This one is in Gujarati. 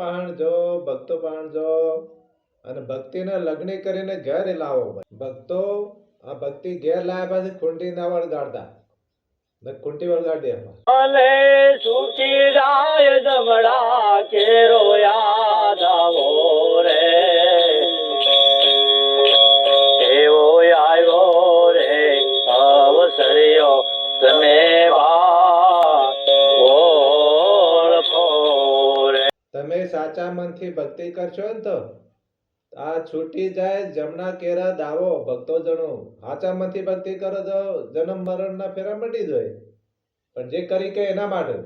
પાહણ જો, ભક્તો પાહણ જો અને ભક્તિને લગ્ન કરીને ઘેર લાવો. ભક્તો આ ભક્તિ ઘેર લાવ્યા પછી ખૂંટી ના વળગાડતા, ને ખૂંટી વળગાડી દે. ભલે છૂટી જાય જમડા કેરો યાદ આવો રે, એવો આવ્યો રે અવસર્યો તમે ઓળખો રે. તમે સાચા મનથી ભક્તિ કરશો ને તો આ છૂટી જાય જમણા કેરા દાવો. ભક્તો જણો સાચા મનથી ભક્તિ કરો તો જન્મ મરણ ના ફેરા મટી જાય. પણ જે કરી કે એના માટે